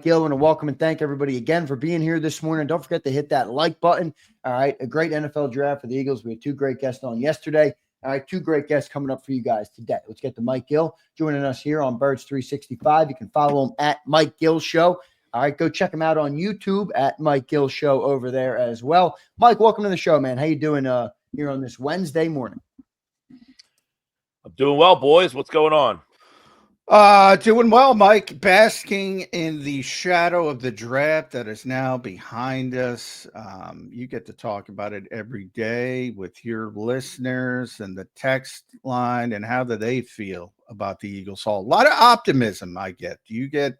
Gill. I want to welcome and thank everybody again for being here this morning. Don't forget to hit that like button. All right, a great NFL draft for the Eagles. We had two great guests on yesterday. All right, two great guests coming up for you guys today. Let's get to Mike Gill joining us here on Birds 365. You can follow him at Mike Gill Show. All right, go check him out on YouTube at Mike Gill Show over there as well. Mike, welcome to the show, man. How you doing here on this Wednesday morning? I'm doing well, boys. What's going on? Doing well, Mike. Basking in the shadow of the draft that is now behind us. You get to talk about it every day with your listeners and the text line, and how do they feel about the Eagles Hall? A lot of optimism I get. Do you get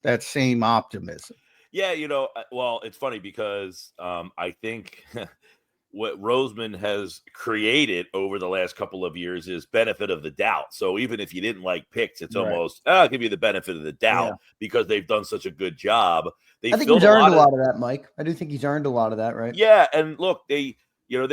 that same optimism? Yeah, well, it's funny because I think what Roseman has created over the last couple of years is benefit of the doubt. So even if you didn't like picks, it's almost, I'll give you the benefit of the doubt because they've done such a good job. I think he's earned a lot of that, Mike. I do think he's earned a lot of that, right? Yeah, and look, they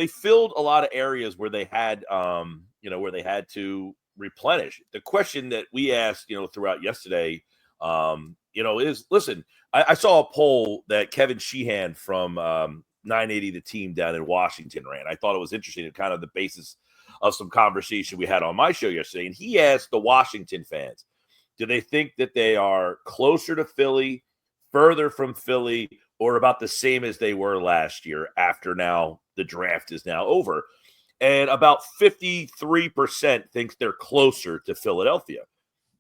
filled a lot of areas where they had, where they had to replenish. The question that we asked, throughout yesterday, is, listen, I saw a poll that Kevin Sheehan from 980 The Team down in Washington ran. I thought it was interesting and kind of the basis of some conversation we had on my show yesterday. And he asked the Washington fans, do they think that they are closer to Philly, further from Philly, or about the same as they were last year after now the draft is now over? And about 53% thinks they're closer to Philadelphia.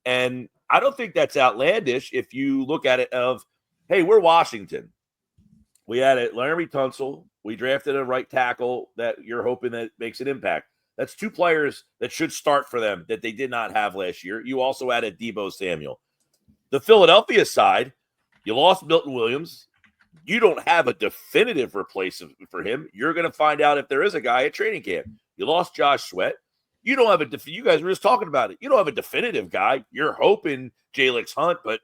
And I don't think that's outlandish if you look at it of, hey, we're Washington. We added Laremy Tunsil. We drafted a right tackle that you're hoping that makes an impact. That's two players that should start for them that they did not have last year. You also added Deebo Samuel. The Philadelphia side, you lost Milton Williams. You don't have a definitive replacement for him. You're going to find out if there is a guy at training camp. You lost Josh Sweat. You don't have you guys were just talking about it. You don't have a definitive guy. You're hoping Jalix Hunt, but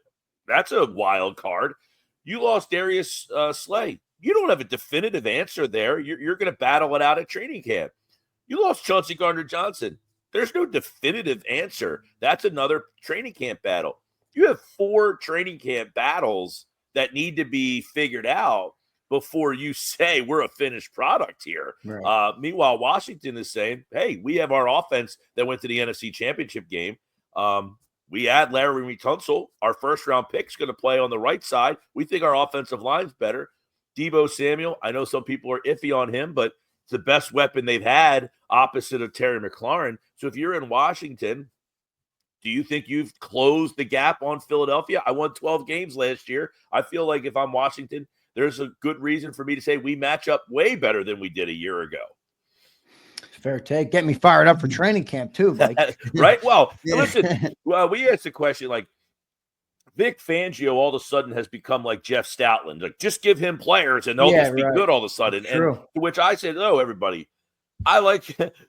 that's a wild card. You lost Darius Slay. You don't have a definitive answer there. You're going to battle it out at training camp. You lost Chauncey Gardner-Johnson. There's no definitive answer. That's another training camp battle. You have 4 training camp battles that need to be figured out before you say we're a finished product here. Right. Meanwhile, Washington is saying, hey, we have our offense that went to the NFC Championship game. We add Laremy Tunsil. Our first-round pick is going to play on the right side. We think our offensive line's better. Deebo Samuel, I know some people are iffy on him, but it's the best weapon they've had opposite of Terry McLaurin. So if you're in Washington, do you think you've closed the gap on Philadelphia? I won 12 games last year. I feel like if I'm Washington, there's a good reason for me to say we match up way better than we did a year ago. Fair take. Get me fired up for training camp too, Mike. Right? Well, listen, we asked the question, like, Vic Fangio all of a sudden has become like Jeff Stoutland. Like, just give him players and they'll just be good all of a sudden. And to which I said, oh, everybody, I like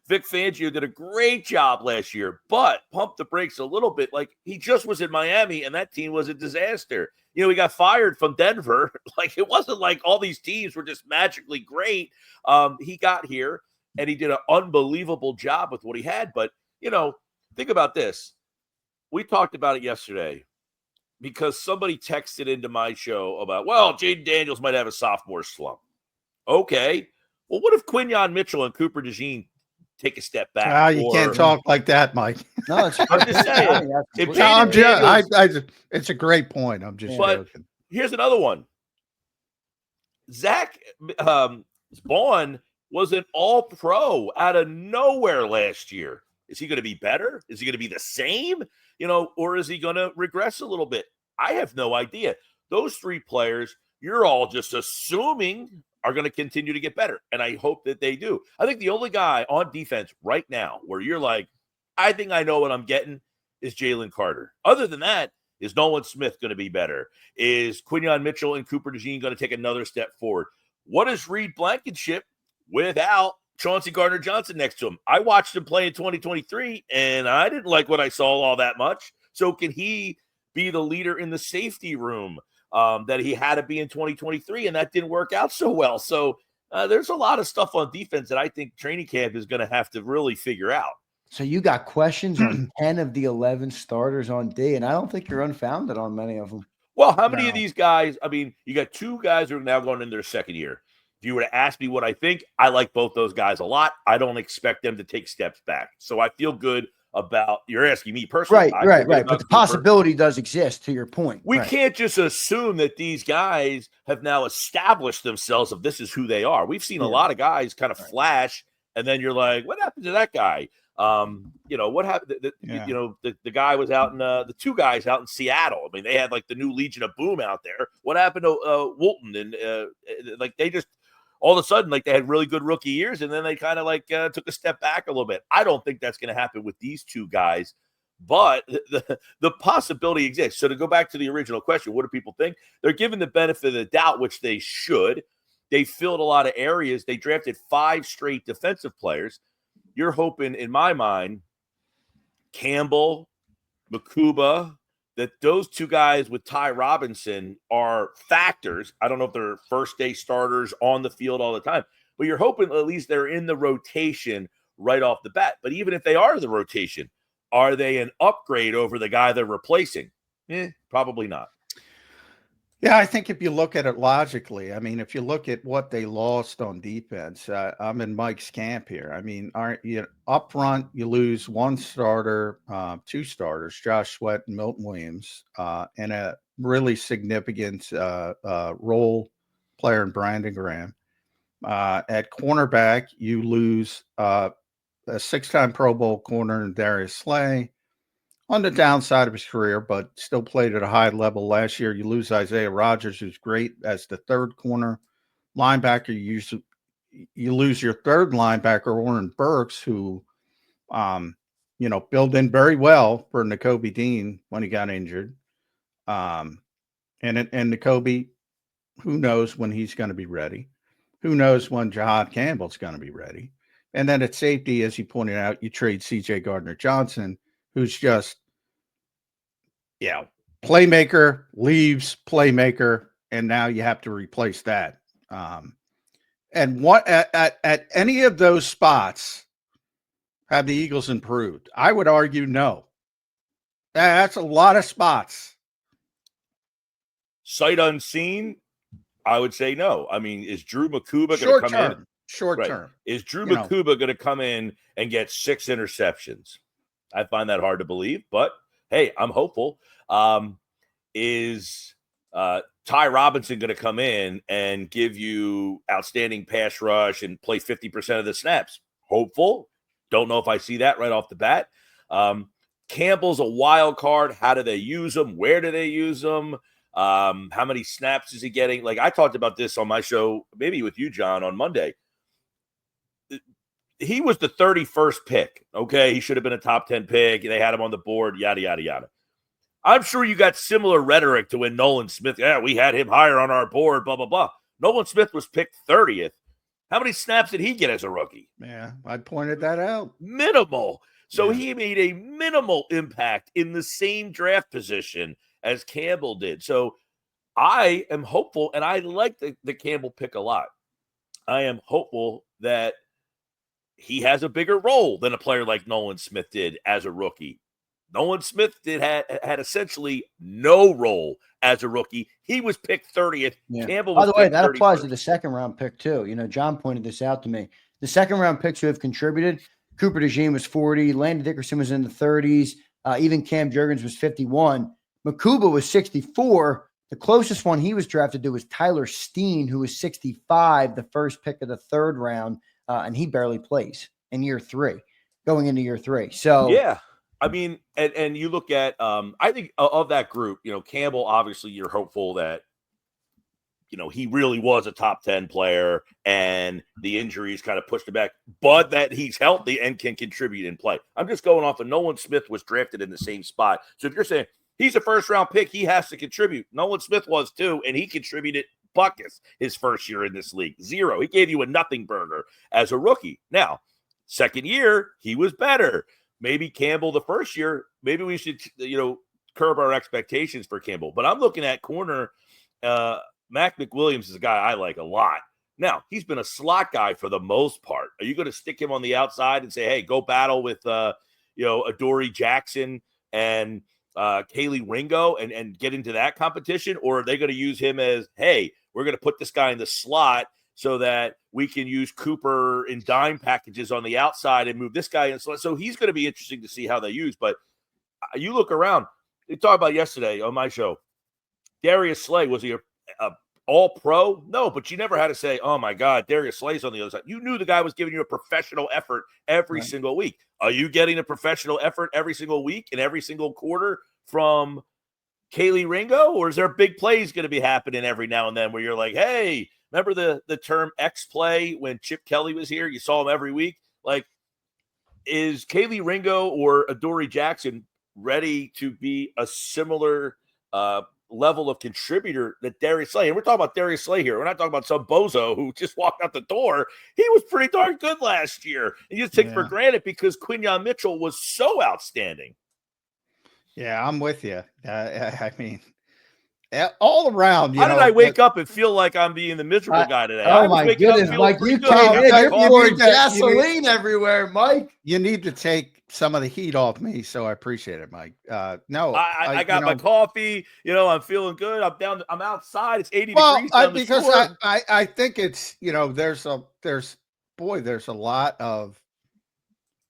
Vic Fangio did a great job last year, but pump the brakes a little bit. Like, he just was in Miami and that team was a disaster. He got fired from Denver. Like, it wasn't like all these teams were just magically great. He got here and he did an unbelievable job with what he had. But, think about this. We talked about it yesterday because somebody texted into my show about, well, Jaden Daniels might have a sophomore slump. Okay. Well, what if Quinyon Mitchell and Cooper DeJean take a step back? You can't talk like that, Mike. No, it's I'm just saying. It's a great point. I'm just joking. Here's another one. Zach Vaughn was an all-pro out of nowhere last year. Is he going to be better? Is he going to be the same? Or is he going to regress a little bit? I have no idea. Those 3 players, you're all just assuming are going to continue to get better. And I hope that they do. I think the only guy on defense right now where you're like, I think I know what I'm getting is Jalen Carter. Other than that, is Nolan Smith going to be better? Is Quinyon Mitchell and Cooper DeJean going to take another step forward? What is Reed Blankenship without Chauncey Gardner-Johnson next to him? I watched him play in 2023, and I didn't like what I saw all that much. So can he be the leader in the safety room that he had to be in 2023, and that didn't work out so well? So there's a lot of stuff on defense that I think training camp is going to have to really figure out. So you got questions on 10 of the 11 starters on D, and I don't think you're unfounded on many of them. Well, how many of No. these guys? I mean, you got two guys who are now going into their second year. If you were to ask me what I think, I like both those guys a lot. I don't expect them to take steps back. So I feel good about, you're asking me personally. Right. But the possibility does exist, to your point. We can't just assume that these guys have now established themselves of this is who they are. We've seen a lot of guys kind of flash, and then you're like, what happened to that guy? What happened? The guy was out in the two guys out in Seattle. I mean, they had like the new Legion of Boom out there. What happened to Wilton? And like they just all of a sudden, like they had really good rookie years, and then they kind of like took a step back a little bit. I don't think that's going to happen with these two guys, but the possibility exists. So to go back to the original question, what do people think? They're given the benefit of the doubt, which they should. They filled a lot of areas. They drafted 5 straight defensive players. You're hoping, in my mind, Campbell, Makuba, that those two guys with Ty Robinson are factors. I don't know if they're first-day starters on the field all the time, but you're hoping at least they're in the rotation right off the bat. But even if they are in the rotation, are they an upgrade over the guy they're replacing? Probably not. Yeah, I think if you look at it logically, I mean, if you look at what they lost on defense, I'm in Mike's camp here. I mean, up front, you lose 1 starter, 2 starters, Josh Sweat and Milton Williams, and a really significant role player in Brandon Graham. At cornerback, you lose a 6-time Pro Bowl corner in Darius Slay. On the downside of his career, but still played at a high level. Last year, you lose Isaiah Rodgers, who's great as the 3rd corner. Linebacker, you lose your 3rd linebacker, Oren Burks, who, filled in very well for Nakobe Dean when he got injured. And Nakobe, who knows when he's going to be ready? Who knows when Jihaad Campbell's going to be ready? And then at safety, as you pointed out, you trade C.J. Gardner-Johnson, who's just, playmaker leaves playmaker, and now you have to replace that. And what at any of those spots have the Eagles improved? I would argue no. That's a lot of spots. Sight unseen, I would say no. I mean, is Drew Makuba going to come in? Short term. Is Drew Makuba going to come in and get 6 interceptions? I find that hard to believe, but hey, I'm hopeful. Is Ty Robinson going to come in and give you outstanding pass rush and play 50% of the snaps? Hopeful. Don't know if I see that right off the bat. Campbell's a wild card. How do they use him? Where do they use him? How many snaps is he getting? Like I talked about this on my show, maybe with you, John, on Monday. He was the 31st pick. Okay. He should have been a top 10 pick. They had him on the board, yada, yada, yada. I'm sure you got similar rhetoric to when Nolan Smith, we had him higher on our board, blah, blah, blah. Nolan Smith was picked 30th. How many snaps did he get as a rookie? Yeah, I pointed that out. Minimal. So he made a minimal impact in the same draft position as Campbell did. So I am hopeful, and I like the Campbell pick a lot. I am hopeful that he has a bigger role than a player like Nolan Smith did as a rookie. Nolan Smith had essentially no role as a rookie. He was picked 30th. Yeah. Campbell By was the way, picked that 31st. applies to the 2nd round pick too. John pointed this out to me. The 2nd round picks who have contributed, Cooper DeJean was 40, Landon Dickerson was in the 30s, even Cam Jurgens was 51. Makuba was 64. The closest one he was drafted to was Tyler Steen, who was 65, the first pick of the 3rd round, and he barely plays in year 3, going into year 3. So yeah, I mean, and you look at, I think of that group, Campbell, obviously you're hopeful that, he really was a top 10 player and the injuries kind of pushed him back, but that he's healthy and can contribute in play. I'm just going off of Nolan Smith was drafted in the same spot. So if you're saying he's a 1st round pick, he has to contribute. Nolan Smith was too, and he contributed buckets his first year in this league. 0. He gave you a nothing burger as a rookie. Now, 2nd year, he was better. Maybe Campbell the first year, maybe we should, curb our expectations for Campbell. But I'm looking at corner. Mac McWilliams is a guy I like a lot. Now, he's been a slot guy for the most part. Are you going to stick him on the outside and say, hey, go battle with, Adoree Jackson and Kaylee Ringo and get into that competition? Or are they going to use him as, hey, we're going to put this guy in the slot so that we can use Cooper in dime packages on the outside and move this guy in? So he's going to be interesting to see how they use. But you look around, we talked about yesterday on my show, Darius Slay, was he a all-pro? No, but you never had to say, oh, my God, Darius Slay's on the other side. You knew the guy was giving you a professional effort every single week. Are you getting a professional effort every single week and every single quarter from Kaylee Ringo? Or is there big plays going to be happening every now and then where you're like, hey, remember the term X play when Chip Kelly was here? You saw him every week. Like, is Kaylee Ringo or Adoree Jackson ready to be a similar level of contributor that Darius Slay? And we're talking about Darius Slay here. We're not talking about some bozo who just walked out the door. He was pretty darn good last year. And you just take for granted because Quinyon Mitchell was so outstanding. Yeah, I'm with you. I mean, all around. How did I wake up and feel like I'm being the miserable guy today? Oh, my goodness, Mike. You came in. You're pouring gasoline everywhere, Mike. You need to take some of the heat off me, so I appreciate it, Mike. No, I got my coffee. I'm feeling good. I'm outside. It's 80 degrees down the because shore. I think it's, there's a lot of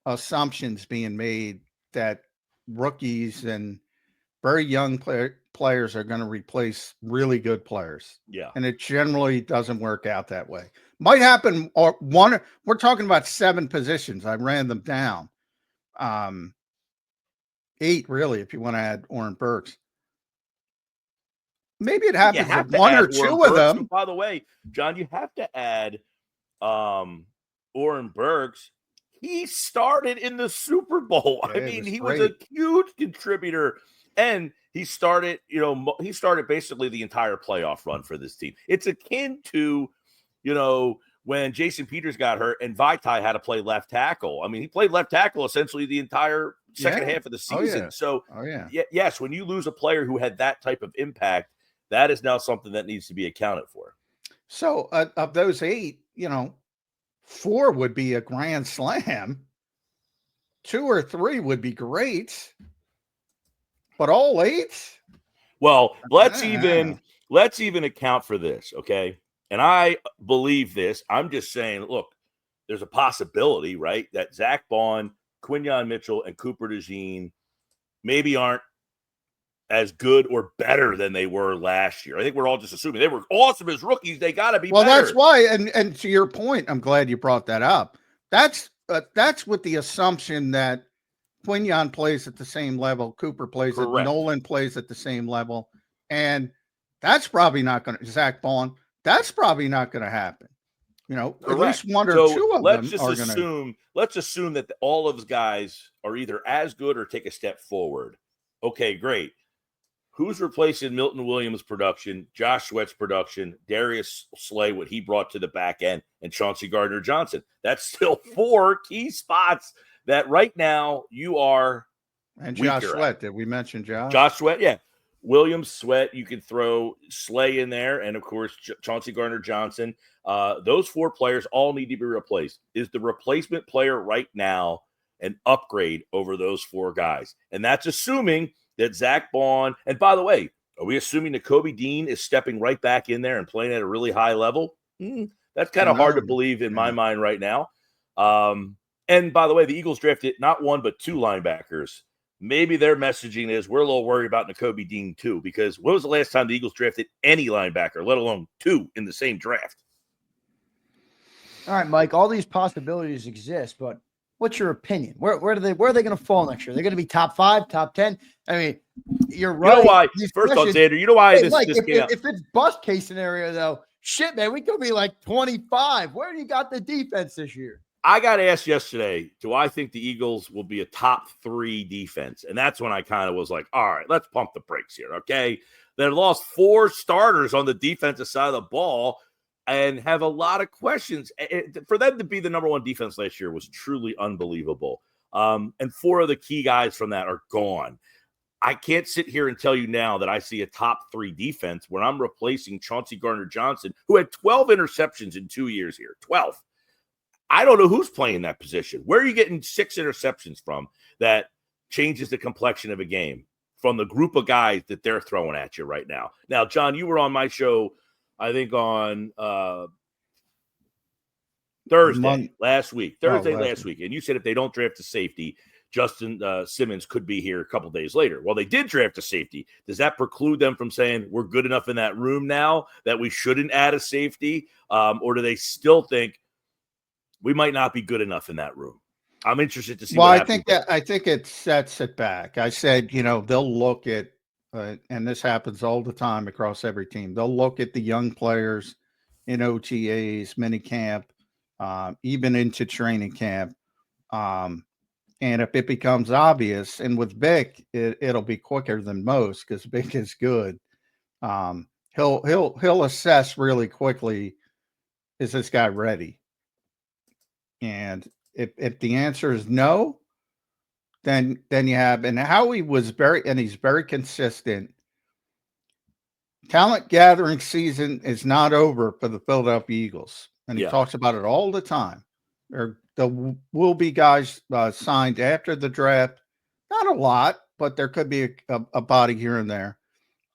assumptions being made that rookies and very young players are going to replace really good players. Yeah. And it generally doesn't work out that way. Might happen, or we're talking about 7 positions. I ran them down. 8 really, if you want to add Oren Burks. Maybe it happens with 1 or 2 of them. By the way, John, you have to add Oren Burks. He started in the Super Bowl. Yeah, he was a huge contributor, and he started basically the entire playoff run for this team. It's akin to, when Jason Peters got hurt and Vaitai had to play left tackle. He played left tackle essentially the entire second half of the season. Yes, when you lose a player who had that type of impact, that is now something that needs to be accounted for. So of those 8, 4 would be a grand slam. 2 or 3 would be great. But all 8? Well, let's even account for this, okay? And I believe this. I'm just saying, look, there's a possibility, right, that Zach Bond, Quinyon Mitchell, and Cooper DeJean maybe aren't as good or better than they were last year. I think we're all just assuming they were awesome as rookies. They got to be better. That's why, and to your point, I'm glad you brought that up. That's with the assumption that Quinyon plays at the same level, Cooper plays at, Nolan plays at the same level, and that's probably not going to, Zach Bond, that's probably not going to happen. At least 1 or 2 of them are going to. Let's assume that all of those guys are either as good or take a step forward. Okay, great. Who's replacing Milton Williams' production, Josh Sweat's production, Darius Slay, what he brought to the back end, and Chauncey Gardner-Johnson? That's still 4 key spots that right now you are. And Josh Sweat. Did we mention Josh? Josh Sweat, yeah. Williams, Sweat, you can throw Slay in there, and of course Chauncey Gardner-Johnson. Those 4 players all need to be replaced. Is the replacement player right now an upgrade over those 4 guys? And that's assuming that Zach Bond, and by the way, are we assuming that Kobe Dean is stepping right back in there and playing at a really high level? That's kind of hard to believe in my mind right now. And by the way, the Eagles drafted not 1 but 2 linebackers. Maybe their messaging is we're a little worried about Nakobe Dean too, because when was the last time the Eagles drafted any linebacker, let alone 2 in the same draft? All right, Mike, all these possibilities exist, but what's your opinion? Where are they going to fall next year? They're going to be top 5, top 10? You're right. You know why? First off, Zander, you know why this Mike, came out? If it's bust case scenario, though, shit, man, we could be like 25. Where do you got the defense this year? I got asked yesterday, do I think the Eagles will be a top 3 defense? And that's when I kind of was like, all right, let's pump the brakes here, okay? They've lost 4 starters on the defensive side of the ball and have a lot of questions. For them to be the number 1 defense last year was truly unbelievable. And 4 of the key guys from that are gone. I can't sit here and tell you now that I see a top 3 defense when I'm replacing Chauncey Gardner-Johnson, who had 12 interceptions in 2 years here. 12. I don't know who's playing that position. Where are you getting 6 interceptions from that changes the complexion of a game? from the group of guys that they're throwing at you right now. Now, John, you were on my show, I think on Thursday last week, and you said if they don't draft a safety, Justin Simmons could be here a couple days later. Well, they did draft a safety. Does that preclude them from saying we're good enough in that room now that we shouldn't add a safety? Or do they still think we might not be good enough in that room? I'm interested to see. Well, I think it sets it back. I said, they'll look at, and this happens all the time across every team. They'll look at the young players in OTAs, minicamp, even into training camp. And if it becomes obvious, and with Vic, it'll be quicker than most because Vic is good. He'll assess really quickly, is this guy ready? And if the answer is no, then you have, and Howie he's very consistent. Talent gathering season is not over for the Philadelphia Eagles. And he talks about it all the time. There will be guys signed after the draft. Not a lot, but there could be a body here and there.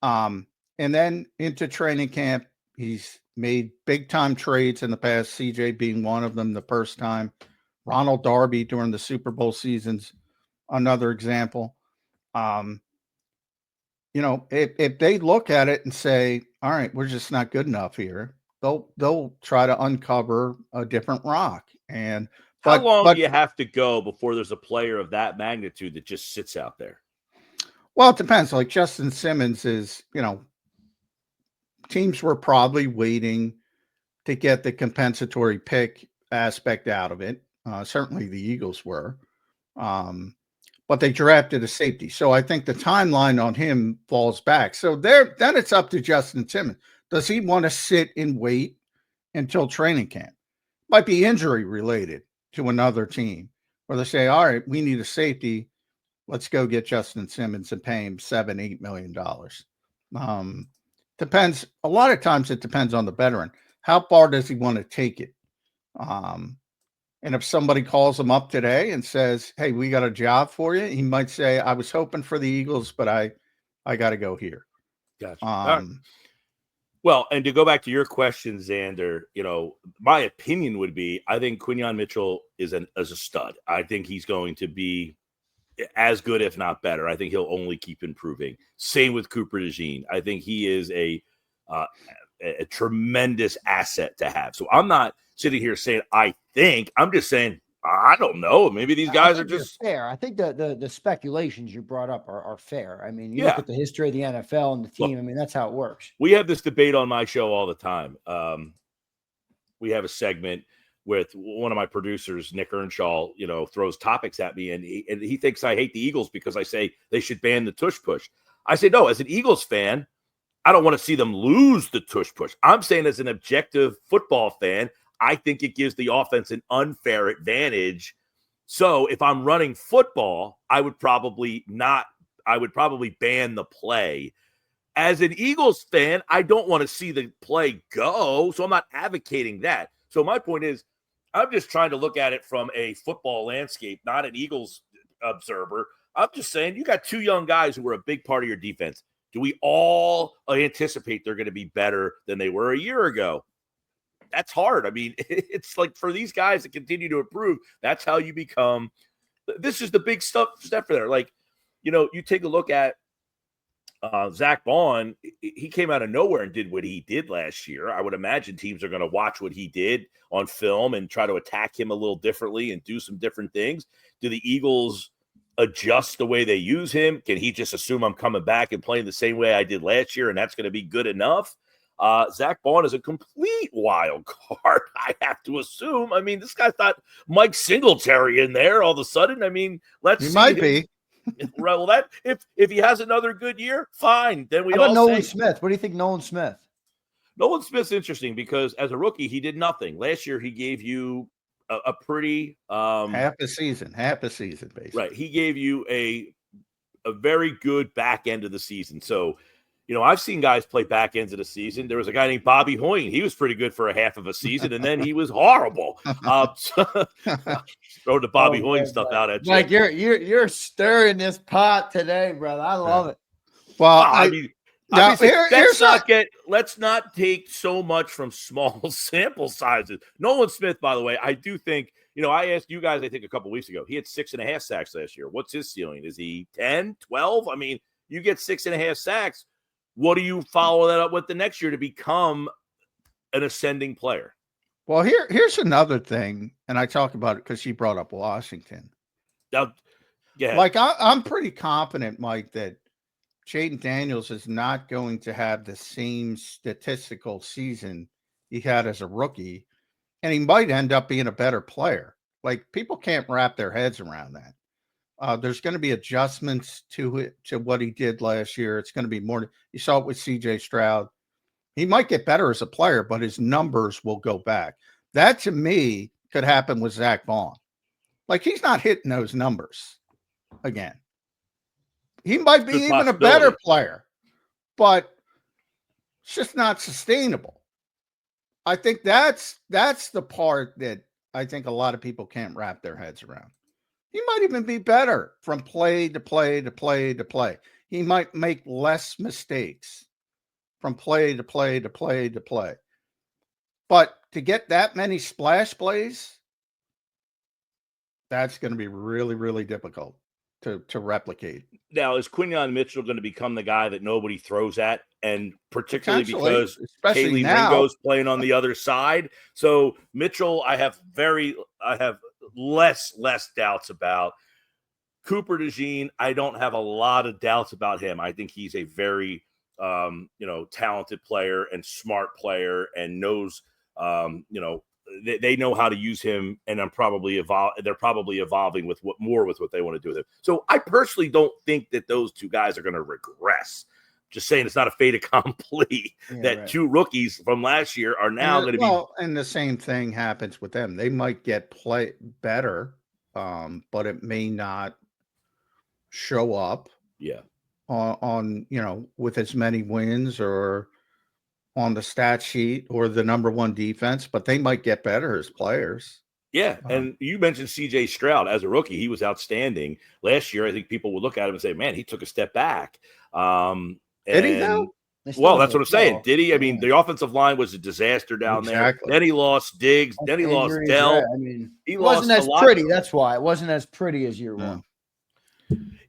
And then into training camp, he's made big time trades in the past, CJ being one of them the first time. Ronald Darby during the Super Bowl seasons, another example. If they look at it and say, all right, we're just not good enough here, they'll try to uncover a different rock. And how long do you have to go before there's a player of that magnitude that just sits out there? Well, it depends. Like Justin Simmons is, teams were probably waiting to get the compensatory pick aspect out of it. Certainly the Eagles were. But they drafted a safety. So I think the timeline on him falls back. So then it's up to Justin Simmons. Does he want to sit and wait until training camp? Might be injury related to another team where they say, all right, we need a safety. Let's go get Justin Simmons and pay him $7-8 million. Depends. A lot of times it depends on the veteran. How far does he want to take it? And if somebody calls him up today and says, hey, we got a job for you, he might say, I was hoping for the Eagles, but I got to go here. Gotcha. Well, and to go back to your question, Zander, my opinion would be, I think Quinyon Mitchell is a stud. I think he's going to be as good, if not better. I think he'll only keep improving. Same with Cooper DeJean. I think he is a tremendous asset to have. So I'm not sitting here saying I think. I'm just saying I don't know. Maybe these guys are just fair. I think the speculations you brought up are fair. I mean, you look at the history of the NFL and the team. Look, I mean, that's how it works. We have this debate on my show all the time. We have a segment with one of my producers, Nick Earnshaw, throws topics at me, and he thinks I hate the Eagles because I say they should ban the tush push. I say, no, as an Eagles fan, I don't want to see them lose the tush push. I'm saying as an objective football fan, I think it gives the offense an unfair advantage. So if I'm running football, I would probably ban the play. As an Eagles fan, I don't want to see the play go, so I'm not advocating that. So my point is, I'm just trying to look at it from a football landscape, not an Eagles observer. I'm just saying you got two young guys who were a big part of your defense. Do we all anticipate they're going to be better than they were a year ago? That's hard. I mean, it's like for these guys to continue to improve, that's how you become. This is the big step for there. Like, you take a look at Zach Bond. He came out of nowhere and did what he did last year. I would imagine teams are going to watch what he did on film and try to attack him a little differently and do some different things. Do the Eagles adjust the way they use him? Can he just assume I'm coming back and playing the same way I did last year and that's going to be good enough? Zach Bond is a complete wild card, I have to assume. I mean, this guy's not Mike Singletary in there all of a sudden. I mean, he might be. Right. Well, that if he has another good year, fine. Then we How about all Nolan say Smith. What do you think, Nolan Smith? Nolan Smith's interesting because as a rookie, he did nothing. Last year, he gave you a pretty half a season, basically. Right. He gave you a very good back end of the season. So I've seen guys play back ends of the season. There was a guy named Bobby Hoyne. He was pretty good for a half of a season, and then he was horrible. Throw the Bobby Hoyne stuff out at you. Like you're stirring this pot today, brother. I love it. Well, let's not take so much from small sample sizes. Nolan Smith, by the way, I do think, I asked you guys, I think a couple weeks ago, he had 6.5 sacks last year. What's his ceiling? Is he 10, 12? I mean, you get 6.5 sacks. What do you follow that up with the next year to become an ascending player? Well, here's another thing, and I talk about it because she brought up Washington. Now, yeah, like I'm pretty confident, Mike, that Jaden Daniels is not going to have the same statistical season he had as a rookie, and he might end up being a better player. Like, people can't wrap their heads around that. There's going to be adjustments to what he did last year. It's going to be more. You saw it with C.J. Stroud. He might get better as a player, but his numbers will go back. That, to me, could happen with Zach Vaughn. Like, he's not hitting those numbers again. He might be even a better player, but it's just not sustainable. I think that's the part that I think a lot of people can't wrap their heads around. He might even be better from play to play to play to play. He might make less mistakes from play to play to play to play. But to get that many splash plays, that's going to be really, really difficult to replicate. Now, is Quinyon Mitchell going to become the guy that nobody throws at? And particularly because Kaylee Ringo's playing on the other side. So Mitchell, I have less doubts about. Cooper DeJean, I don't have a lot of doubts about him. I think he's a very talented player and smart player and knows, they know how to use him, and they're probably evolving with what they want to do with him. So I personally don't think that those two guys are going to regress. Just saying, it's not a fait accompli that two rookies from last year are now going to be. And the same thing happens with them. They might get play better, but it may not show up. Yeah. On with as many wins or on the stat sheet or the number one defense, but they might get better as players. Yeah, and you mentioned C.J. Stroud as a rookie. He was outstanding last year. I think people would look at him and say, man, he took a step back. Did he though? Well, that's what I'm saying. Did he? I mean, the offensive line was a disaster down there. Then he lost Diggs. Then he lost Dell. I mean, it wasn't as pretty. That's why it wasn't as pretty as year one.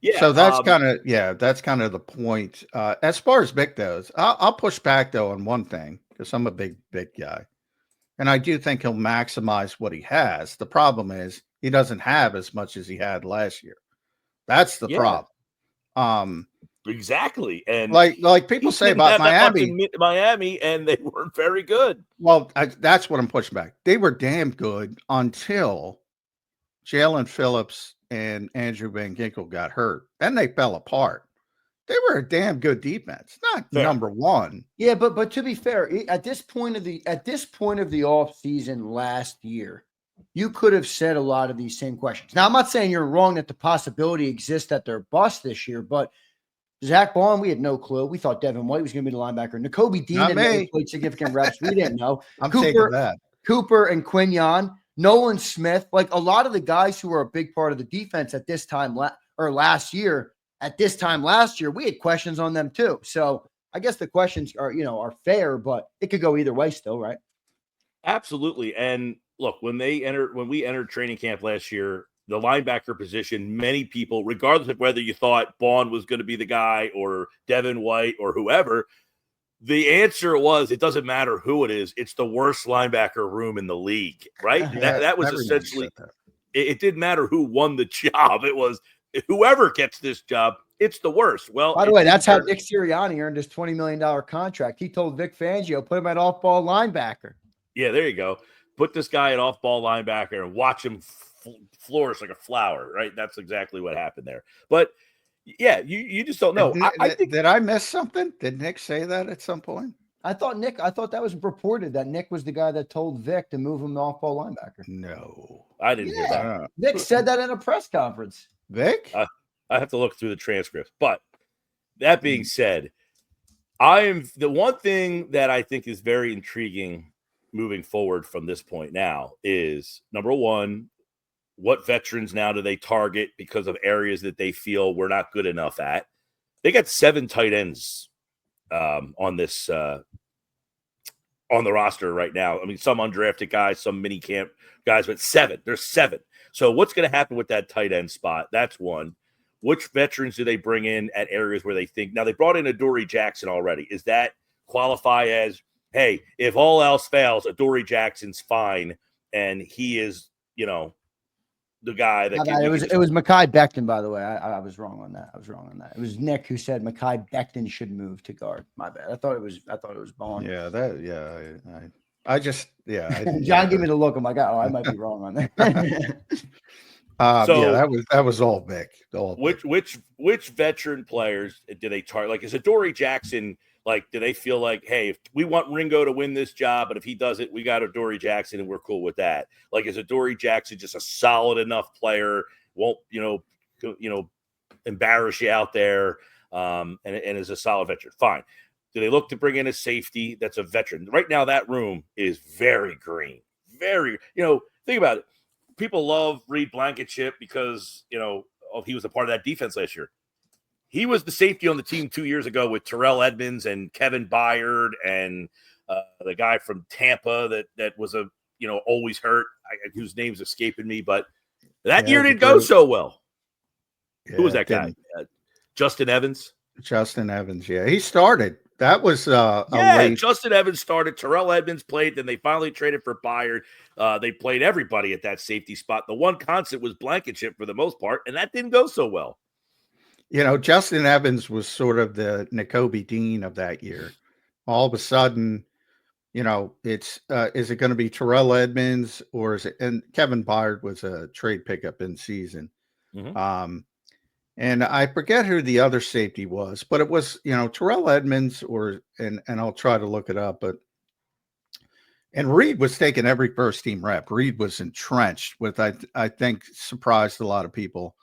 Yeah. So that's kind of the point. As far as Vic goes, I'll push back though on one thing because I'm a big guy, and I do think he'll maximize what he has. The problem is he doesn't have as much as he had last year. That's the problem. Exactly, and like people say about Miami, and they weren't very good. Well, that's what I'm pushing back. They were damn good until Jalen Phillips and Andrew Van Ginkel got hurt. Then they fell apart. They were a damn good defense, not number one. Yeah, but to be fair, at this point of the off season last year, you could have said a lot of these same questions. Now, I'm not saying you're wrong that the possibility exists that they're bust this year, but Zach Vaughn, we had no clue. We thought Devin White was going to be the linebacker. Nakobe Dean had played significant reps. We didn't know. Taking that. Cooper and Quinyon, Nolan Smith, like a lot of the guys who were a big part of the defense at this time last year, we had questions on them too. So I guess the questions are fair, but it could go either way still, right? Absolutely. And look, when we entered training camp last year, the linebacker position, many people, regardless of whether you thought Vaughn was going to be the guy or Devin White or whoever, the answer was it doesn't matter who it is. It's the worst linebacker room in the league, right? That was essentially it didn't matter who won the job. It was whoever gets this job, it's the worst. Well, by the way, that's how Nick Sirianni earned his $20 million contract. He told Vic Fangio, put him at off-ball linebacker. Yeah, there you go. Put this guy at off-ball linebacker and watch him flourish like a flower, right? That's exactly what happened there. But yeah, you just don't know. Did I miss something? Did Nick say that at some point? I thought that was reported that Nick was the guy that told Vic to move him to off-ball linebacker. No, I didn't hear that. Vic said that in a press conference. Vic? I have to look through the transcripts. But that being said, The one thing that I think is very intriguing moving forward from this point now is, number one, what veterans now do they target because of areas that they feel we're not good enough at? They got 7 tight ends on this on the roster right now. I mean, some undrafted guys, some mini camp guys, but 7. There's 7. So what's going to happen with that tight end spot? That's one. Which veterans do they bring in at areas where they think? Now, they brought in Adoree Jackson already. Is that qualify as, hey, if all else fails, Adoree Jackson's fine, and he is, the guy that it was Mekhi Becton, by the way. I was wrong on that. It was Nick who said Mekhi Becton should move to guard. My bad. I thought it was Bond. Yeah, I just John gave me the look. I'm like, I might be wrong on that. That was all Vic. Which veteran players do they target? Like, is Adoree Jackson, like, do they feel like, hey, if we want Ringo to win this job, but if he does it, we got Adoree Jackson and we're cool with that? Like, is Adoree Jackson just a solid enough player, won't embarrass you out there, and is a solid veteran? Fine. Do they look to bring in a safety that's a veteran? Right now, that room is very green. Very, think about it. People love Reed Blankenship because, he was a part of that defense last year. He was the safety on the team 2 years ago with Terrell Edmonds and Kevin Byard and the guy from Tampa that was always hurt, whose name's escaping me, but that year didn't go so well. Yeah, who was that guy? Justin Evans? Justin Evans, yeah. He started. That was Justin Evans started. Terrell Edmonds played. Then they finally traded for Byard. They played everybody at that safety spot. The one constant was Blankenship for the most part, and that didn't go so well. Justin Evans was sort of the Nakobe Dean of that year. All of a sudden, it's is it going to be Terrell Edmonds or is it? And Kevin Byard was a trade pickup in season. Mm-hmm. And I forget who the other safety was, but it was, Terrell Edmonds and I'll try to look it up, and Reed was taking every first team rep. Reed was entrenched with, I think, surprised a lot of people.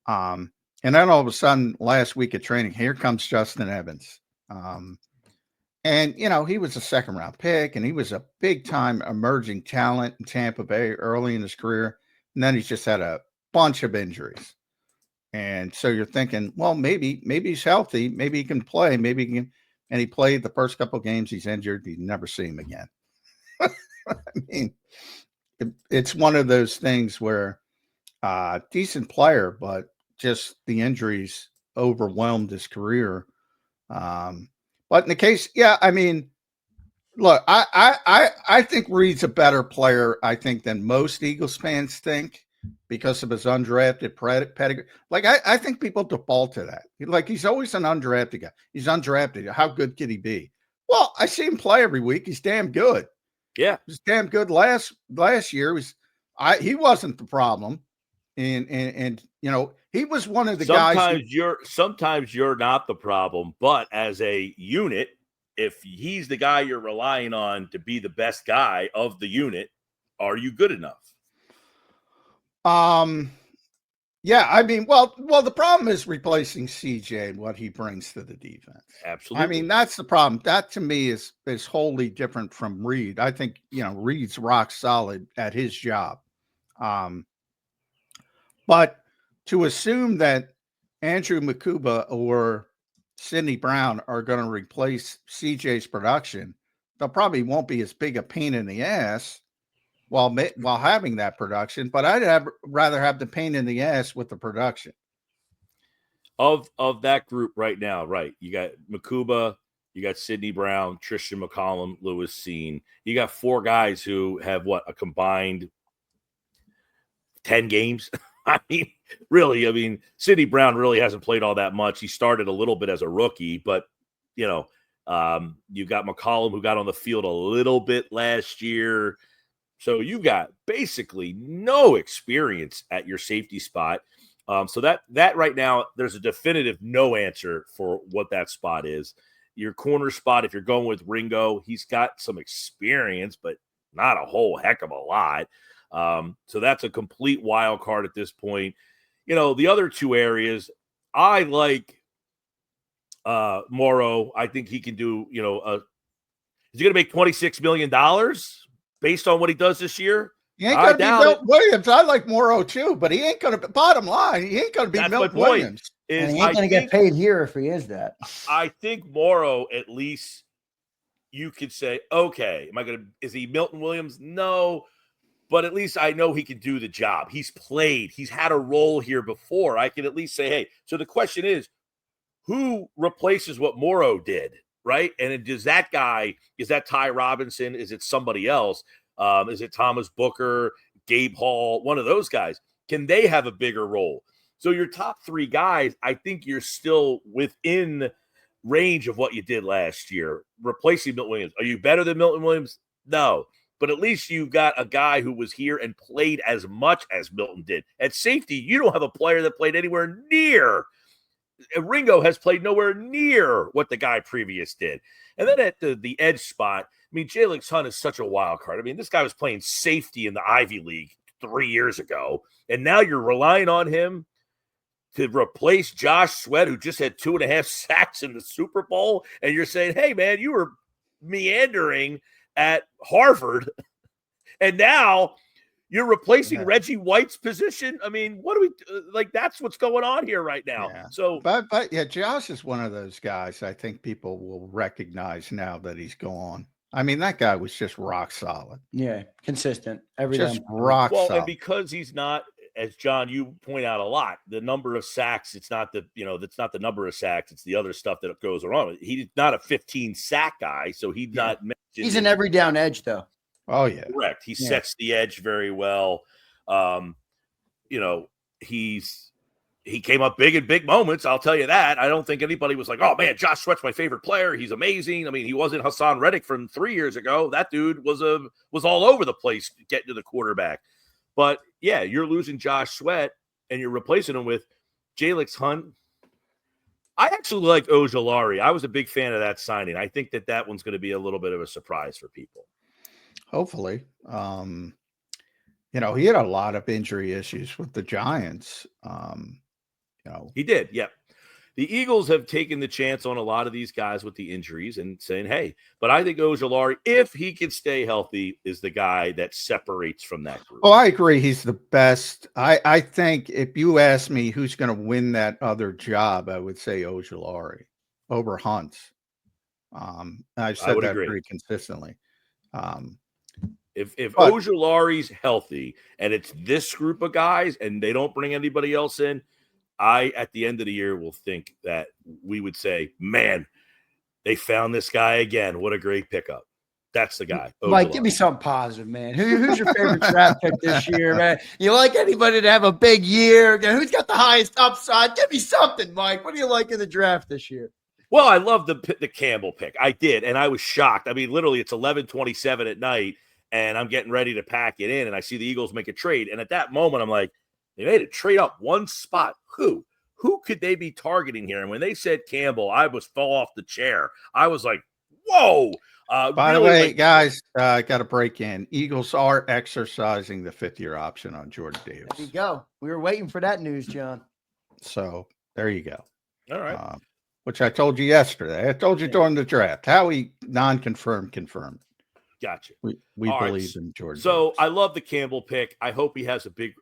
And then all of a sudden last week at training, here comes Justin Evans. And, he was a 2nd round pick and he was a big time emerging talent in Tampa Bay early in his career. And then he's just had a bunch of injuries. And so you're thinking, well, maybe he's healthy. Maybe he can play. Maybe he can. And he played the first couple of games. He's injured. You never see him again. I mean, it's one of those things where decent player, but just the injuries overwhelmed his career. But in the case, look, I think Reed's a better player, I think, than most Eagles fans think, because of his undrafted pedigree. Like, I think people default to that. Like, he's always an undrafted guy. He's undrafted. How good could he be? Well, I see him play every week. He's damn good. Yeah. He was damn good last year. He wasn't the problem. And he was one of the guys. Sometimes you're not the problem, but as a unit, if he's the guy you're relying on to be the best guy of the unit, are you good enough? Yeah, the problem is replacing CJ and what he brings to the defense. Absolutely. That's the problem. That to me is wholly different from Reed. I think, Reed's rock solid at his job. But to assume that Andrew Makuba or Sidney Brown are going to replace CJ's production, they'll probably won't be as big a pain in the ass while having that production, but I'd rather have the pain in the ass with the production. Of that group right now, right? You got Makuba, you got Sidney Brown, Tristan McCollum, Lewis Seen. You got 4 guys who have a combined 10 games. Really, Sidney Brown really hasn't played all that much. He started a little bit as a rookie, but you got McCollum, who got on the field a little bit last year. So you got basically no experience at your safety spot. So that right now, there's a definitive no answer for what that spot is. Your corner spot, if you're going with Ringo, he's got some experience, but not a whole heck of a lot. So that's a complete wild card at this point. The other 2 areas, I like Morrow. I think he can do, is he going to make $26 million based on what he does this year? He ain't going to be Milton Williams. I like Morrow too, but he ain't going to, bottom line, he ain't going to be Milton Williams. And he ain't going to get paid here if he is that. I think Morrow, at least you could say, okay, is he Milton Williams? No, but at least I know he can do the job. He's had a role here before. I can at least say, hey, so the question is, who replaces what Morrow did, right? And is that Ty Robinson? Is it somebody else? Is it Thomas Booker, Gabe Hall, one of those guys? Can they have a bigger role? So your top three guys, I think you're still within range of what you did last year, replacing Milton Williams. Are you better than Milton Williams? No. But at least you've got a guy who was here and played as much as Milton did. At safety, you don't have a player that played anywhere near. Ringo has played nowhere near what the guy previous did. And then at the edge spot, Jalen Hunt is such a wild card. This guy was playing safety in the Ivy League 3 years ago, and now you're relying on him to replace Josh Sweat, who just had 2.5 sacks in the Super Bowl, and you're saying, hey, man, you were meandering at Harvard, and now you're replacing Reggie White's position. What do we that's what's going on here right now. Yeah. So, but Josh is one of those guys I think people will recognize now that he's gone. That guy was just rock solid. Yeah, consistent. Every just time. Rock solid. And because he's not, as John, you point out a lot, the number of sacks, it's not that's not the number of sacks, it's the other stuff that goes around. He's not a 15 sack guy, so he's not. He's an every down edge, though. Oh, yeah. Correct. He sets the edge very well. He came up big in big moments. I'll tell you that. I don't think anybody was like, oh, man, Josh Sweat's my favorite player. He's amazing. He wasn't Hassan Reddick from 3 years ago. That dude was all over the place getting to the quarterback. But, yeah, you're losing Josh Sweat, and you're replacing him with Jalen Hunt. I actually like Ojulari. I was a big fan of that signing. I think that one's going to be a little bit of a surprise for people. Hopefully. He had a lot of injury issues with the Giants. He did, yeah. The Eagles have taken the chance on a lot of these guys with the injuries and saying, hey, but I think Ojulari, if he can stay healthy, is the guy that separates from that group. Oh, I agree. He's the best. I think if you ask me who's going to win that other job, I would say Ojulari over Hunt. I've said that pretty consistently. If Ojulari's healthy and it's this group of guys and they don't bring anybody else in, I, at the end of the year, will think that we would say, man, they found this guy again. What a great pickup. That's the guy. Mike, give me something positive, man. Who's your favorite draft pick this year, man? You like anybody to have a big year? Who's got the highest upside? Give me something, Mike. What do you like in the draft this year? Well, I love the Campbell pick. I did, and I was shocked. Literally, it's 11:27 at night, and I'm getting ready to pack it in, and I see the Eagles make a trade. And at that moment, I'm like, they made a trade up one spot. Who could they be targeting here? And when they said Campbell, I fell off the chair. I was like, whoa. By the way, guys, I got to break in. Eagles are exercising the 5th-year option on Jordan Davis. There you go. We were waiting for that news, John. So there you go. All right. Which I told you yesterday. I told you during the draft. Howie non-confirmed, confirmed. Gotcha. We believe in Jordan. So Davis. I love the Campbell pick. I hope he has a big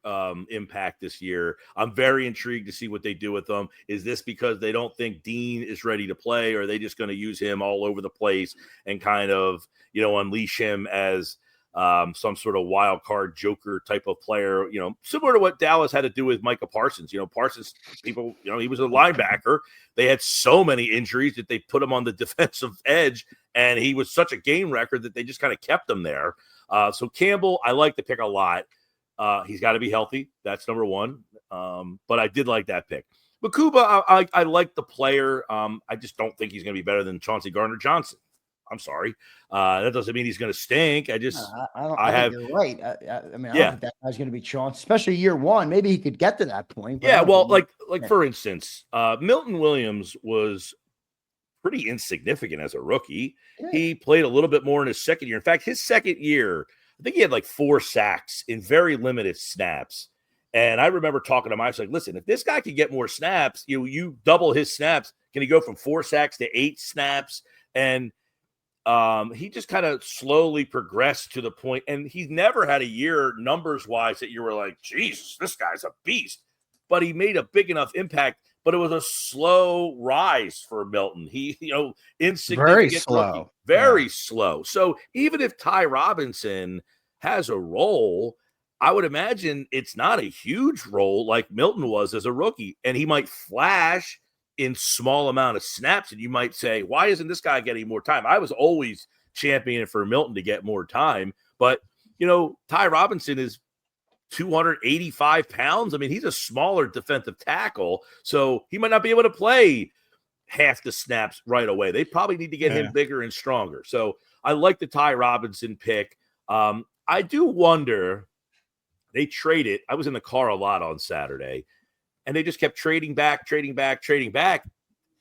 impact this year. I'm very intrigued to see what they do with him. Is this because they don't think Dean is ready to play, or are they just going to use him all over the place and kind of, unleash him as some sort of wild card joker type of player, similar to what Dallas had to do with Micah Parsons. Parsons, people, he was a linebacker. They had so many injuries that they put him on the defensive edge, and he was such a game record that they just kind of kept him there. So Campbell, I like the pick a lot. He's got to be healthy. That's number one. But I did like that pick. Makuba, I like the player. I just don't think he's going to be better than Chauncey Gardner-Johnson. I'm sorry. That doesn't mean he's going to stink. I think you're right. I don't think that guy's going to be Chauncey, especially year one. Maybe he could get to that point. Yeah. Well, for instance, Milton Williams was pretty insignificant as a rookie. Yeah. He played a little bit more in his second year. In fact, his second year, I think he had 4 sacks in very limited snaps. And I remember talking to him. I was like, listen, if this guy can get more snaps, you double his snaps, Can he go from 4 sacks to 8 snaps? And he just kind of slowly progressed to the point, and he's never had a year numbers-wise that you were like, Jesus, this guy's a beast. But he made a big enough impact, but it was a slow rise for Milton. He, insignificant rookie, very slow. So even if Ty Robinson has a role, I would imagine it's not a huge role like Milton was as a rookie, and he might flash in small amount of snaps, and you might say, why isn't this guy getting more time? I was always championing for Milton to get more time, but Ty Robinson is 285 pounds. I mean, he's a smaller defensive tackle, so he might not be able to play half the snaps right away. They probably need to get him bigger and stronger. So I like the Ty Robinson pick. I do wonder, they traded. I was in the car a lot on Saturday, and they just kept trading back.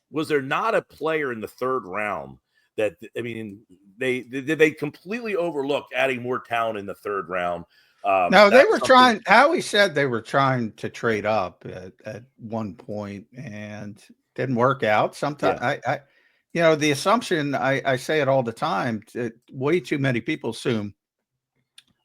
Was there not a player in the 3rd round that, I mean, they completely overlooked adding more talent in the 3rd round? No, they were trying. Howie said they were trying to trade up at one point and didn't work out. Sometimes the assumption, I say it all the time, way too many people assume,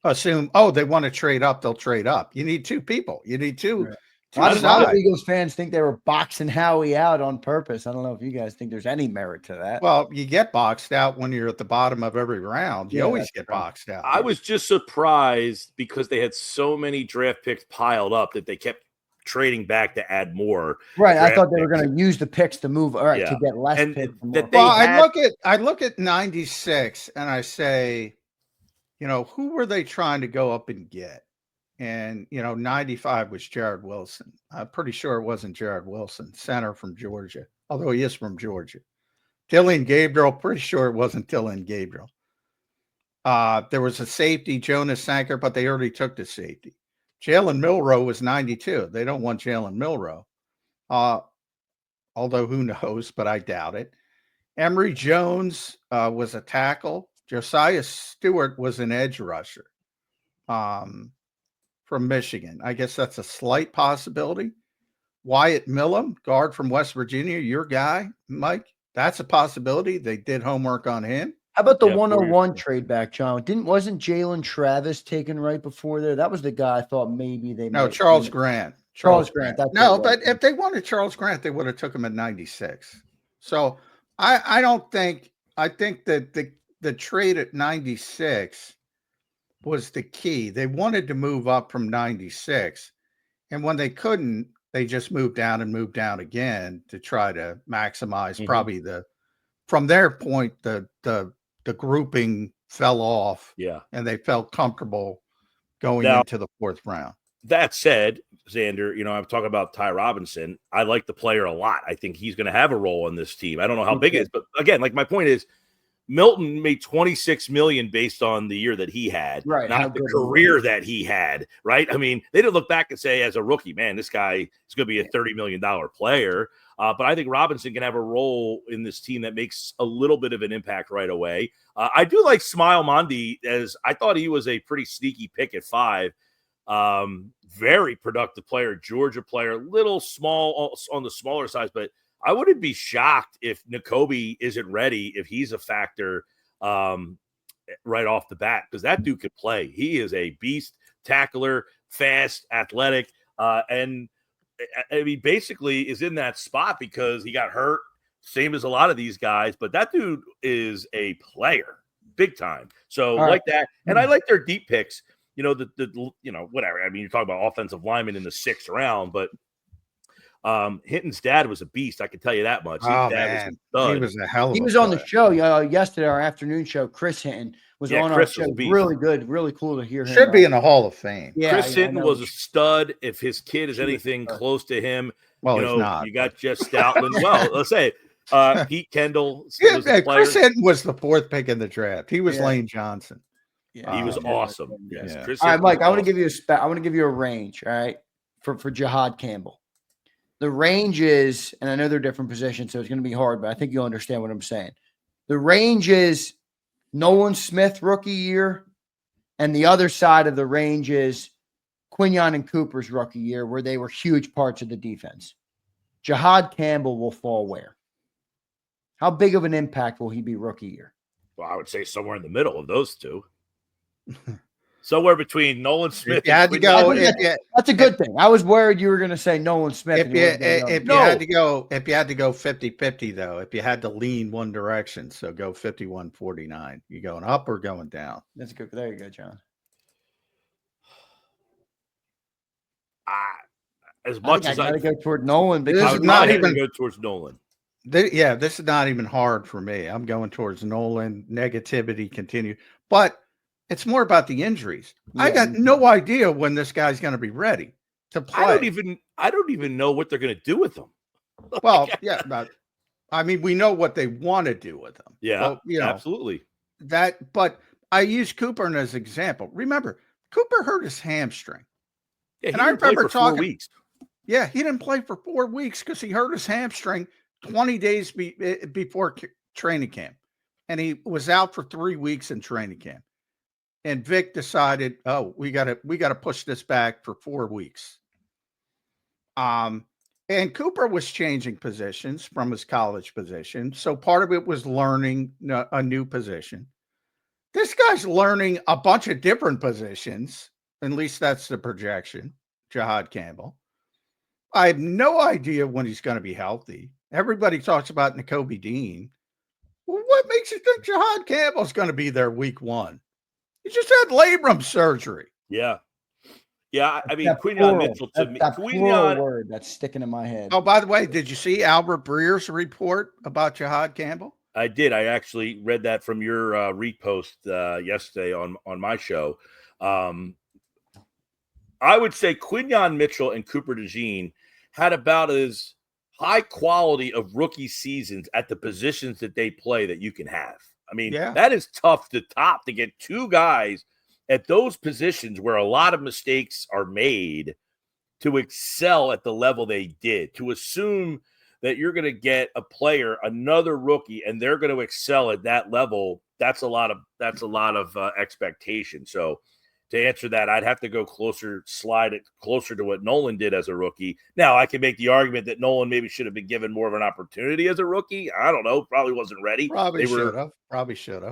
oh, they want to trade up, they'll trade up. You need 2 people. You need two. Right. A lot of Eagles fans think they were boxing Howie out on purpose. I don't know if you guys think there's any merit to that. Well, you get boxed out when you're at the bottom of every round. You always get boxed out. I was just surprised because they had so many draft picks piled up that they kept trading back to add more. Right. I thought they were going to use the picks to move. All right. To get less picks. I look at 96 and I say, who were they trying to go up and get? And, 95 was Jared Wilson. I'm pretty sure it wasn't Jared Wilson, center from Georgia, although he is from Georgia. Dillian Gabriel, pretty sure it wasn't Dillian Gabriel. There was a safety, Jonas Sanker, but they already took the safety. Jalen Milroe was 92. They don't want Jalen Milroe. Although who knows, but I doubt it. Emory Jones was a tackle. Josiah Stewart was an edge rusher. From Michigan. I guess that's a slight possibility. Wyatt Millum, guard from West Virginia, your guy, Mike. That's a possibility. They did homework on him. How about the 101 trade back, John? Wasn't Jalen Travis taken right before there? That was the guy I thought maybe they No, Charles Grant. Charles Grant. No, but if they wanted Charles Grant, they would have took him at 96. So I think that the trade at 96 was the key. They wanted to move up from 96. And when they couldn't, they just moved down again to try to maximize probably from their point, the grouping fell off. Yeah. And they felt comfortable going into the 4th round. That said, Zander, I'm talking about Ty Robinson. I like the player a lot. I think he's going to have a role on this team. I don't know how big it is, but again, my point is, Milton made $26 million based on the year that he had, right? Not the career that he had, right? I mean, they didn't look back and say, as a rookie, man, this guy is going to be a $30 million player. But I think Robinson can have a role in this team that makes a little bit of an impact right away. I do like Smile Mondi, as I thought he was a pretty sneaky pick at 5. Very productive player, Georgia player, little small on the smaller size, but I wouldn't be shocked if Nakobe isn't ready, if he's a factor right off the bat, because that dude could play. He is a beast tackler, fast, athletic, and I mean, basically is in that spot because he got hurt, same as a lot of these guys, but that dude is a player, big time. So that, and I like their deep picks. Whatever. I mean, you're talking about offensive linemen in the 6th round, but Hinton's dad was a beast. I can tell you that much. His dad he was a hell of He was on the show yesterday, our afternoon show. Chris Hinton was on our show. Really good, really cool to hear him. Should be in the Hall of Fame. Yeah, Chris Hinton was a stud. If his kid is anything close to him, well, he's not. You got Jeff Stoutland. Well, let's say Pete Kendall. Chris Hinton was the 4th pick in the draft. He was Lane Johnson. Yeah, he was awesome. Yes. Yeah. All right, Mike. I want to give you a range. All right, for Jihaad Campbell. The range is, and I know they're different positions, so it's going to be hard, but I think you'll understand what I'm saying. The range is Nolan Smith rookie year, and the other side of the range is Quinyon and Cooper's rookie year, where they were huge parts of the defense. Jihaad Campbell will fall where? How big of an impact will he be rookie year? Well, I would say somewhere in the middle of those two. Somewhere between Nolan Smith. If you had to go, that's a good thing. I was worried you were going to say Nolan Smith. If you had to go 50-50 though, if you had to lean one direction, so go 51-49. You going up or going down? That's good. There you go, John. As much as I got to go toward Nolan, because this is not even go towards Nolan. This is not even hard for me. I'm going towards Nolan. Negativity continue, but it's more about the injuries. Yeah. I got no idea when this guy's going to be ready to play. I don't even know what they're going to do with him. Well, yeah, but I mean, we know what they want to do with him. Yeah, so, absolutely. But I use Cooper as an example. Remember, Cooper hurt his hamstring. Yeah, and I remember talking 4 weeks. Yeah, he didn't play for 4 weeks because he hurt his hamstring 20 days before training camp, and he was out for 3 weeks in training camp. And Vic decided, oh, we got to push this back for 4 weeks. And Cooper was changing positions from his college position, so part of it was learning a new position. This guy's learning a bunch of different positions. At least that's the projection. Jihaad Campbell. I have no idea when he's going to be healthy. Everybody talks about Nakobe Dean. Well, what makes you think Jihaad Campbell's going to be there week 1? He just had labrum surgery. Yeah. Yeah, I mean, Quinyon Mitchell to me. Quinyon word that's sticking in my head. Oh, by the way, did you see Albert Breer's report about Jihaad Campbell? I did. I actually read that from your repost yesterday on my show. I would say Quinyon Mitchell and Cooper DeJean had about as high quality of rookie seasons at the positions that they play that you can have. I mean, that is tough to top, to get 2 guys at those positions where a lot of mistakes are made to excel at the level they did. To assume that you're going to get a player, another rookie, and they're going to excel at that level, that's a lot of expectation. So to answer that, I'd have to go slide it closer to what Nolan did as a rookie. Now, I can make the argument that Nolan maybe should have been given more of an opportunity as a rookie. I don't know. Probably wasn't ready. Probably should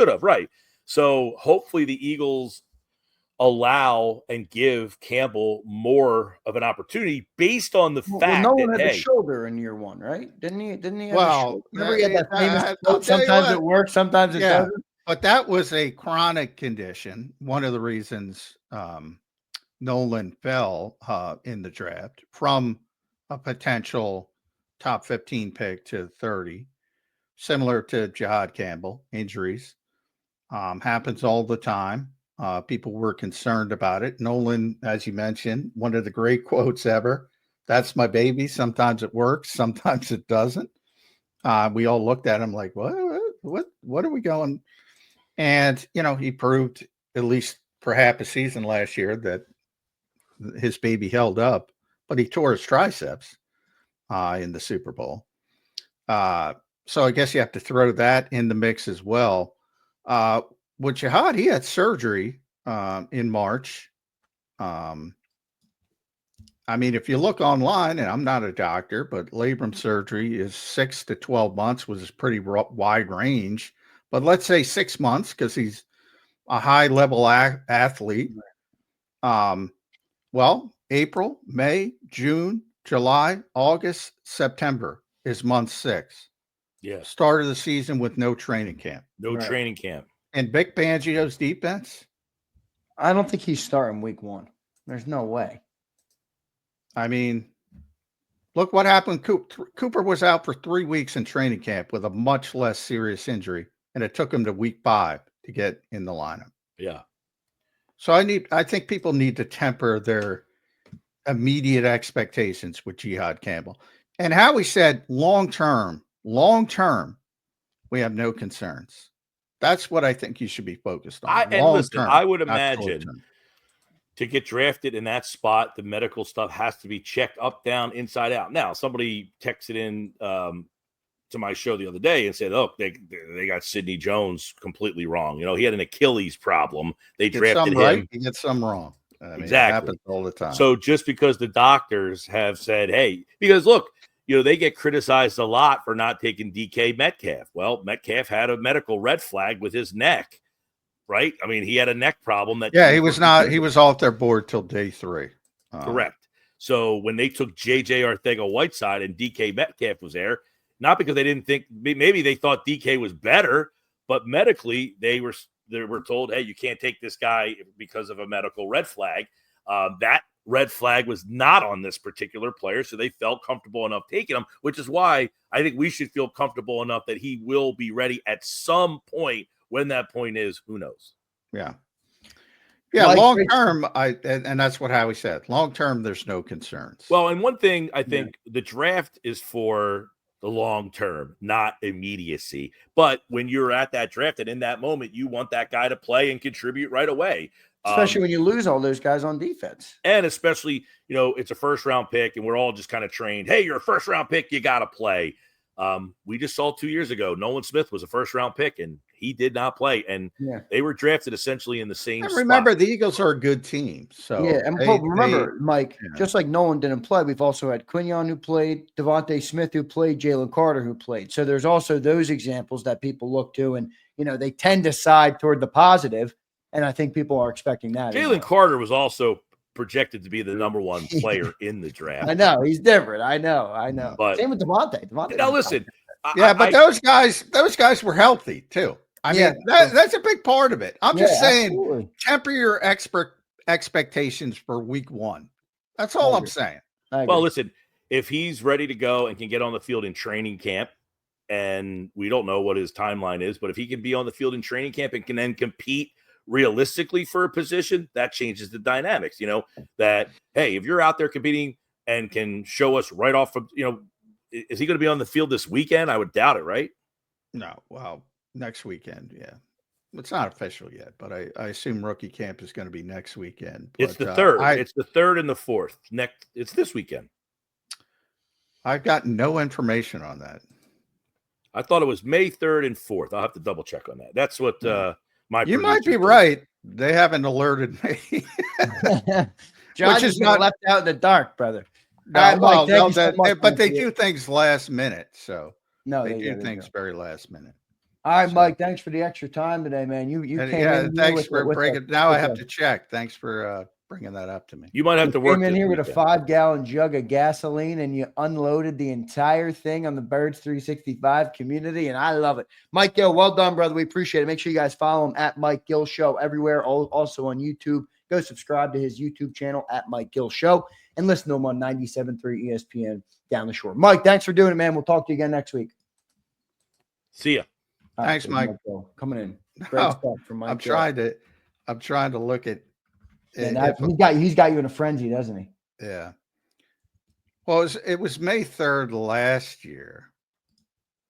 have. Right. So hopefully the Eagles allow and give Campbell more of an opportunity based on the fact Nolan that had the shoulder in year 1, right? Didn't he? Have remember he had that famous quote, sometimes it works, sometimes it doesn't. But that was a chronic condition. One of the reasons Nolan fell in the draft from a potential top 15 pick to 30, similar to Jihaad Campbell. Injuries happens all the time. People were concerned about it. Nolan, as you mentioned, one of the great quotes ever. That's my baby. Sometimes it works, sometimes it doesn't. We all looked at him like, what are we going? And, he proved, at least for half a season last year, that his baby held up, but he tore his triceps in the Super Bowl. So I guess you have to throw that in the mix as well. With Jihaad, he had surgery in March. I mean, if you look online, and I'm not a doctor, but labrum surgery is 6 to 12 months, was a pretty wide range. But let's say 6 months, because he's a high-level athlete. Well, April, May, June, July, August, September is month 6. Yeah. Start of the season with no training camp. Training camp. And Vic Fangio's defense? I don't think he's starting week 1. There's no way. I mean, look what happened. Cooper was out for 3 weeks in training camp with a much less serious injury. And it took him to week 5 to get in the lineup. Yeah. So I think people need to temper their immediate expectations with Jihaad Campbell. And Howie said, long term, we have no concerns. That's what I think you should be focused on. I would imagine to get drafted in that spot, the medical stuff has to be checked up, down, inside out. Now, somebody texted in to my show the other day and said, "Oh, they got Sidney Jones completely wrong. He had an Achilles problem. They drafted him. Right, he gets some wrong. I mean, exactly. It happens all the time. So just because the doctors have said, hey, because look, they get criticized a lot for not taking DK Metcalf. Well, Metcalf had a medical red flag with his neck, right? I mean, he had a neck problem that. Yeah, he was off their board till day 3. Correct. So when they took JJ Arcega-Whiteside and DK Metcalf was there, not because they didn't think, maybe they thought DK was better, but medically they were told, hey, you can't take this guy because of a medical red flag. That red flag was not on this particular player, so they felt comfortable enough taking him, which is why I think we should feel comfortable enough that he will be ready at some point. When that point is, who knows? Yeah. Yeah, long term, and that's what Howie said. Long term, there's no concerns. Well, and one thing I think the draft is for the long term, not immediacy. But when you're at that draft and in that moment, you want that guy to play and contribute right away. Especially when you lose all those guys on defense. And especially, it's a first-round pick, and we're all just kind of trained, hey, you're a first-round pick, you got to play. We just saw 2 years ago, Nolan Smith was a first-round pick, and he did not play. And they were drafted essentially in the same spot. Remember, the Eagles are a good team. So and remember, Mike, just like Nolan didn't play, we've also had Quinion who played, Devontae Smith who played, Jalen Carter who played. So there's also those examples that people look to, and, they tend to side toward the positive. And I think people are expecting that. Jalen Carter was also projected to be the number 1 player in the draft. I know. He's different. I know. But same with Devontae. Now, listen. Those guys were healthy, too. I mean, that's a big part of it. I'm just saying, absolutely. Temper your expectations for week 1. That's all I'm saying. Well, listen, if he's ready to go and can get on the field in training camp, and we don't know what his timeline is, but if he can be on the field in training camp and can then compete realistically for a position, that changes the dynamics. That, hey, if you're out there competing and can show us right off of, is he going to be on the field this weekend? I would doubt it, right? No. Well, next weekend. Yeah. It's not official yet, but I assume rookie camp is going to be next weekend. But, it's the 3rd. It's the 3rd and the 4th. It's this weekend. I've got no information on that. I thought it was May 3rd and 4th. I'll have to double check on that. That's what you might be right. They haven't alerted me. John which is not left out in the dark, brother. But they do things last minute. So they do things very last minute. All right, Mike. Thanks for the extra time today, man. You came thanks for bringing. Now I have to check. Thanks for bringing that up to me. You might have to work. Came in here with a 5-gallon jug of gasoline, and you unloaded the entire thing on the Birds 365 community, and I love it. Mike Gill, well done, brother. We appreciate it. Make sure you guys follow him at Mike Gill Show everywhere. Also on YouTube. Go subscribe to his YouTube channel at Mike Gill Show, and listen to him on 97.3 ESPN down the shore. Mike, thanks for doing it, man. We'll talk to you again next week. See ya. Thanks, Mike. Coming in. Great stuff from Mike. I'm trying to look at. He's got you in a frenzy, doesn't he? Yeah. Well, it was May 3rd last year.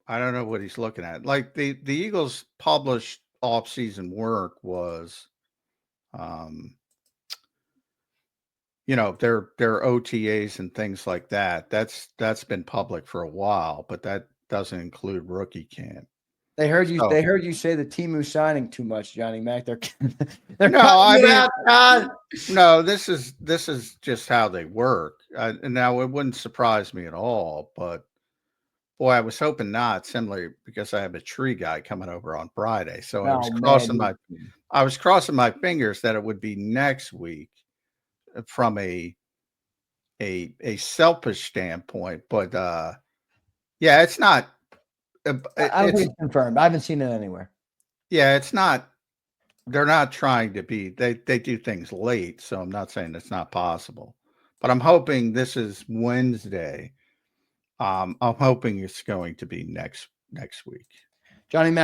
I don't know what he's looking at. Like the Eagles published off-season work was, their OTAs and things like that. That's been public for a while, but that doesn't include rookie camp. They heard you. They heard you say the Temu signing too much, Johnny Mac. They're no. This is just how they work. Now it wouldn't surprise me at all, but boy, I was hoping not. Similarly, because I have a tree guy coming over on Friday, so I was crossing my fingers that it would be next week from a selfish standpoint. But it's not. I don't think it's confirmed. I haven't seen it anywhere. Yeah, it's not. They're not trying to be. They do things late, so I'm not saying it's not possible. But I'm hoping this is Wednesday. I'm hoping it's going to be next week. Johnny Mac.